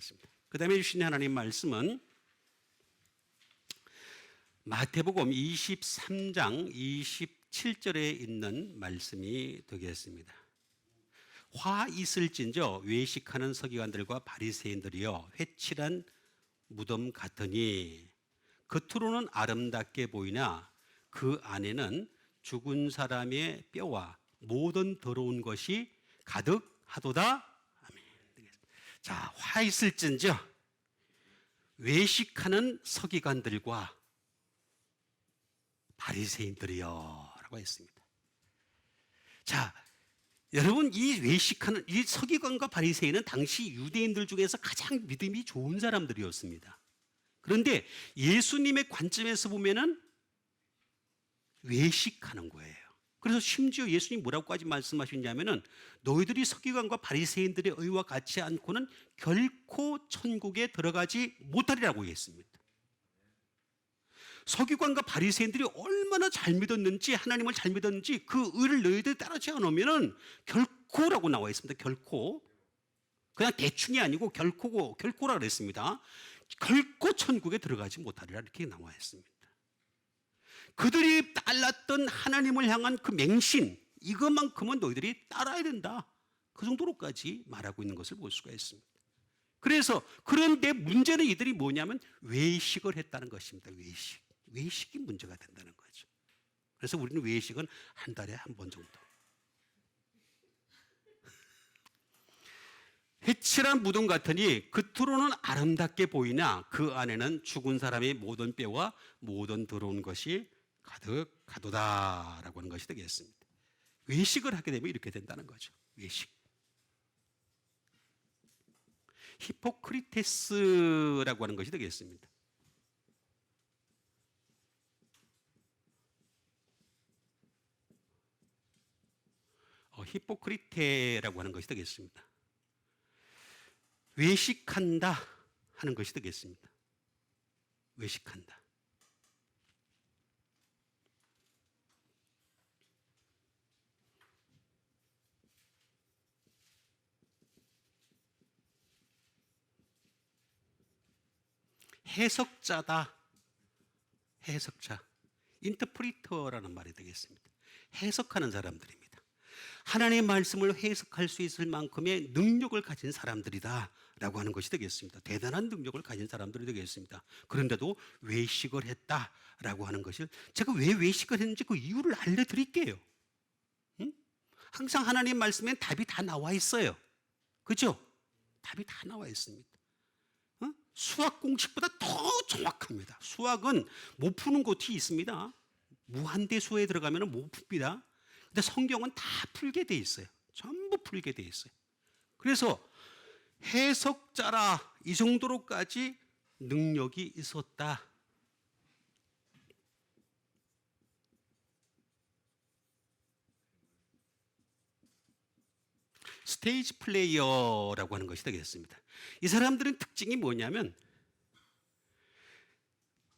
하겠습니다. 그 다음에 주신 하나님 말씀은 마태복음 23장 27절에 있는 말씀이 되겠습니다. 화 있을진저 외식하는 서기관들과 바리새인들이여 회칠한 무덤 같으니 겉으로는 아름답게 보이나 그 안에는 죽은 사람의 뼈와 모든 더러운 것이 가득하도다. 아멘. 자, 화 있을진저 외식하는 서기관들과 바리새인들이여 라고 했습니다. 자, 여러분, 이 외식하는 이 서기관과 바리새인은 당시 유대인들 중에서 가장 믿음이 좋은 사람들이었습니다. 그런데 예수님의 관점에서 보면은 외식하는 거예요. 그래서 심지어 예수님 뭐라고까지 말씀하셨냐면은 너희들이 서기관과 바리새인들의 의와 같지 않고는 결코 천국에 들어가지 못하리라고 했습니다. 서기관과 바리새인들이 얼마나 잘 믿었는지, 하나님을 잘 믿었는지 그 의를 너희들이 따르지 않으면은 결코라고 나와 있습니다. 결코. 그냥 대충이 아니고 결코라 그랬습니다. 결코 천국에 들어가지 못하리라 이렇게 나와 있습니다. 그들이 따랐던 하나님을 향한 그 맹신, 이것만큼은 너희들이 따라야 된다. 그 정도로까지 말하고 있는 것을 볼 수가 있습니다. 그래서 그런데 문제는 이들이 뭐냐면 외식을 했다는 것입니다. 외식이 문제가 된다는 거죠. 그래서 우리는 외식은 한 달에 한 번 정도. 회칠한 무덤 같으니 겉으로는 아름답게 보이나 그 안에는 죽은 사람의 모든 뼈와 모든 더러운 것이 가득하도다라고 하는 것이 되겠습니다. 외식을 하게 되면 이렇게 된다는 거죠. 외식. 히포크리테스라고 하는 것이 되겠습니다. 히포크리테라고 하는 것이 되겠습니다. 외식한다 하는 것이 되겠습니다. 외식한다. 해석자다. 해석자. 인터프리터라는 말이 되겠습니다. 해석하는 사람들입니다. 하나님의 말씀을 해석할 수 있을 만큼의 능력을 가진 사람들이다 라고 하는 것이 되겠습니다. 대단한 능력을 가진 사람들이 되겠습니다. 그런데도 외식을 했다라고 하는 것을 제가 왜 외식을 했는지 그 이유를 알려드릴게요. 항상 하나님 말씀엔 답이 다 나와 있어요. 그죠? 답이 다 나와 있습니다. 수학 공식보다 더 정확합니다. 수학은 못 푸는 곳이 있습니다. 무한대수에 들어가면 못 풉니다. 근데 성경은 다 풀게 돼 있어요. 전부 풀게 돼 있어요. 그래서 해석자라 이 정도로까지 능력이 있었다. 스테이지 플레이어라고 하는 것이 되겠습니다. 이 사람들은 특징이 뭐냐면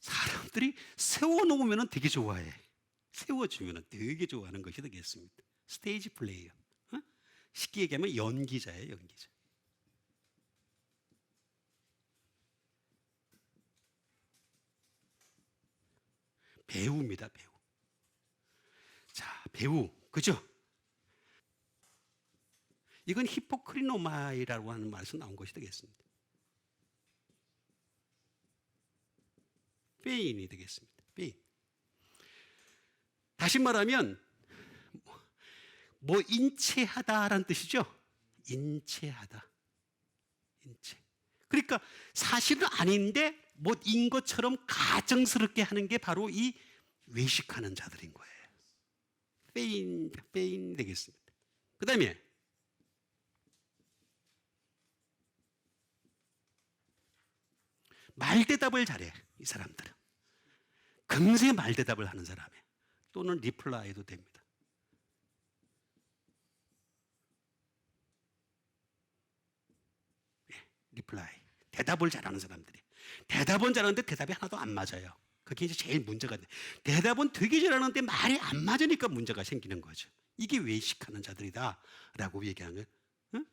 사람들이 세워놓으면 되게 좋아해. 세워주면 되게 좋아하는 것이 되겠습니다. 스테이지 플레이어. 쉽게 얘기하면 연기자예요, 연기자. 배우입니다, 배우. 자, 배우. 그죠? 이건 히포크리노마이라고 하는 말에서 나온 것이 되겠습니다. 페인이 되겠습니다. 페인. 다시 말하면 뭐 인체하다라는 뜻이죠. 인체하다. 인체. 그러니까 사실은 아닌데 뭐인 것처럼 가정스럽게 하는 게 바로 이 외식하는 자들인 거예요. 페인 되겠습니다. 그 다음에 말대답을 잘해, 이 사람들은. 금세 말대답을 하는 사람이에요. 또는 리플라이도 됩니다. 리플라이. 대답을 잘하는 사람들이. 대답은 잘하는데 대답이 하나도 안 맞아요. 그게 이제 제일 문제가 돼. 대답은 되게 잘하는데 말이 안 맞으니까 문제가 생기는 거죠. 이게 외식하는 자들이다 라고 얘기하는 거예요. 응?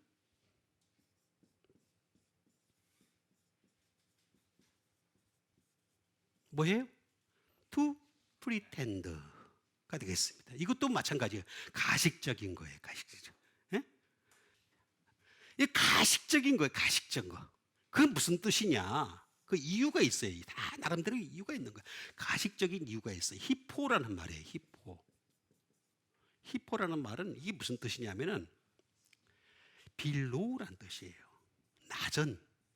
뭐예요? To pretend가 되겠습니다. 이것도 마찬가지예요. 가식적인 거예요. 가식적. 예? 이 가식적인 거예요. 가식적인 거. 그건 무슨 뜻이냐? 그 이유가 있어요. 다 나름대로 이유가 있는 거예요. 가식적인 이유가 있어요. 히포라는 말이에요. 히포. 히포라는 말은 이게 무슨 뜻이냐면은 빌로우라는 뜻이에요.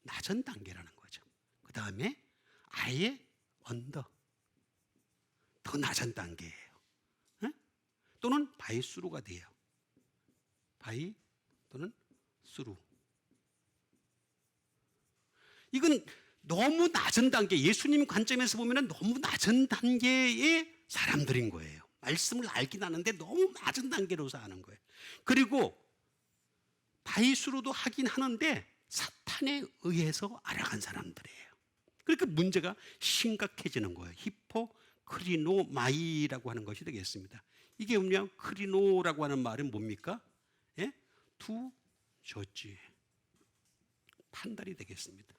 낮은 단계라는 거죠. 그 다음에 아예 언더, 더 낮은 단계예요. 에? 또는 바이스루가 돼요. 바이 또는 스루. 이건 너무 낮은 단계, 예수님 관점에서 보면 너무 낮은 단계의 사람들인 거예요. 말씀을 알긴 하는데 너무 낮은 단계로서 하는 거예요. 그리고 바이스루도 하긴 하는데 사탄에 의해서 알아간 사람들이에요. 그러니까 문제가 심각해지는 거예요. 히포크리노마이라고 하는 것이 되겠습니다. 이게 그냥 크리노라고 하는 말은 뭡니까? 예? 투 저지. 판단이 되겠습니다.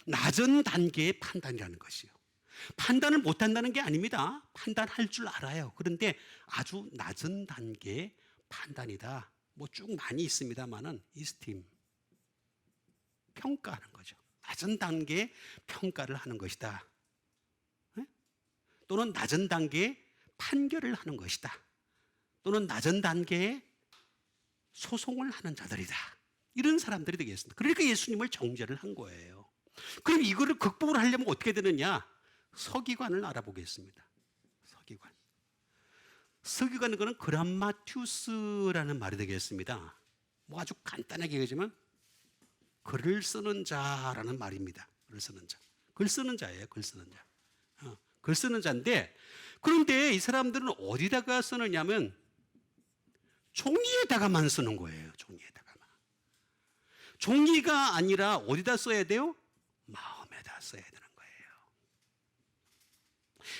낮은 단계의 판단이라는 것이요. 판단을 못한다는 게 아닙니다. 판단할 줄 알아요. 그런데 아주 낮은 단계의 판단이다. 뭐 쭉 많이 있습니다만은 이스팀. 평가하는 거죠. 낮은 단계의 평가를 하는 것이다. 네? 또는 낮은 단계의 판결을 하는 것이다. 또는 낮은 단계의 소송을 하는 자들이다. 이런 사람들이 되겠습니다. 그러니까 예수님을 정죄를 한 거예요. 그럼 이거를 극복을 하려면 어떻게 되느냐? 서기관을 알아보겠습니다. 서기관. 서기관은 그는 그람마티우스라는 말이 되겠습니다. 뭐 아주 간단하게 얘기하지만 글을 쓰는 자라는 말입니다. 글을 쓰는 자. 글 쓰는 자예요. 글 쓰는 자. 글 쓰는 자인데 그런데 이 사람들은 어디다가 쓰느냐면 종이에다가만 쓰는 거예요. 종이에다가만. 종이가 아니라 어디다 써야 돼요? 마음에다 써야 되는 거예요.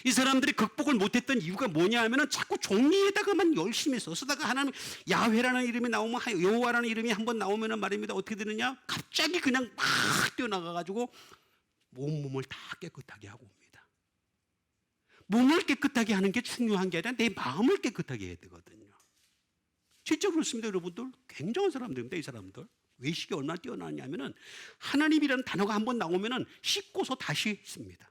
이 사람들이 극복을 못했던 이유가 뭐냐 하면은 자꾸 종이에다가만 열심히 쓰다가 하나님 야훼라는 이름이 나오면 여호와라는 이름이 한번 나오면은 말입니다. 어떻게 되느냐? 갑자기 그냥 막 뛰어나가 가지고 온몸을 다 깨끗하게 하고 옵니다. 몸을 깨끗하게 하는 게 중요한 게 아니라 내 마음을 깨끗하게 해야 되거든요. 진짜 그렇습니다, 여러분들. 굉장한 사람들입니다, 이 사람들. 외식이 얼마나 뛰어나냐면은 하나님이라는 단어가 한번 나오면은 씻고서 다시 씁니다.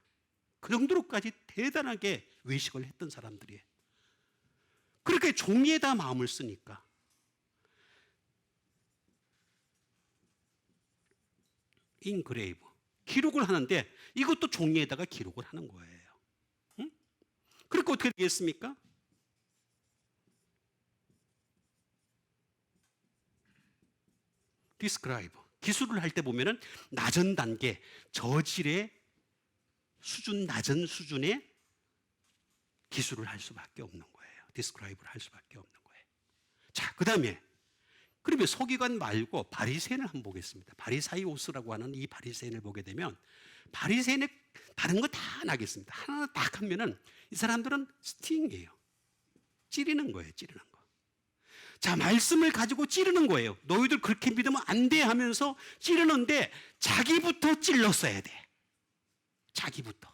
그 정도로까지 대단하게 외식을 했던 사람들이에요. 그렇게 종이에다 마음을 쓰니까. 인그레이브. 기록을 하는데 이것도 종이에다가 기록을 하는 거예요. 응? 그러니까 어떻게 되겠습니까? 디스크라이브. 기술을 할 때 보면은 낮은 단계, 저질의 수준, 낮은 수준의 기술을 할 수밖에 없는 거예요. 디스크라이브를 할 수밖에 없는 거예요. 자, 그 다음에 그러면 서기관 말고 바리새인을 한번 보겠습니다. 바리사이오스라고 하는 이 바리새인을 보게 되면 바리새인의 다른 거 다 나겠습니다. 하나 딱 하면은 이 사람들은 스팅이에요. 찌르는 거예요. 찌르는 거. 자, 말씀을 가지고 찌르는 거예요. 너희들 그렇게 믿으면 안 돼 하면서 찌르는데 자기부터 찔렀어야 돼. 자기부터.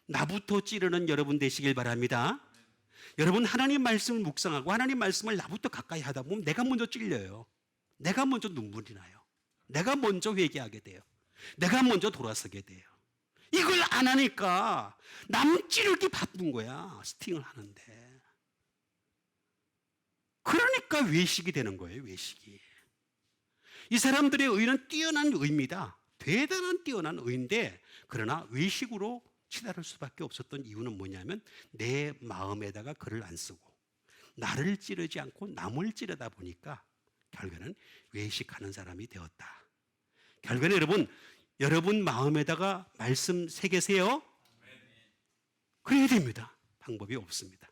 나부터 찌르는 여러분 되시길 바랍니다. 여러분 하나님 말씀을 묵상하고 하나님 말씀을 나부터 가까이 하다 보면 내가 먼저 찔려요. 내가 먼저 눈물이 나요. 내가 먼저 회개하게 돼요. 내가 먼저 돌아서게 돼요. 이걸 안 하니까 남 찌르기 바쁜 거야. 스팅을 하는데. 그러니까 외식이 되는 거예요. 외식이. 이 사람들의 의는 뛰어난 의입니다. 대단한 뛰어난 의인데 그러나 외식으로 치달을 수밖에 없었던 이유는 뭐냐면 내 마음에다가 글을 안 쓰고 나를 찌르지 않고 남을 찌르다 보니까 결국에는 외식하는 사람이 되었다. 결국에는 여러분 마음에다가 말씀 새기세요. 그래야 됩니다. 방법이 없습니다.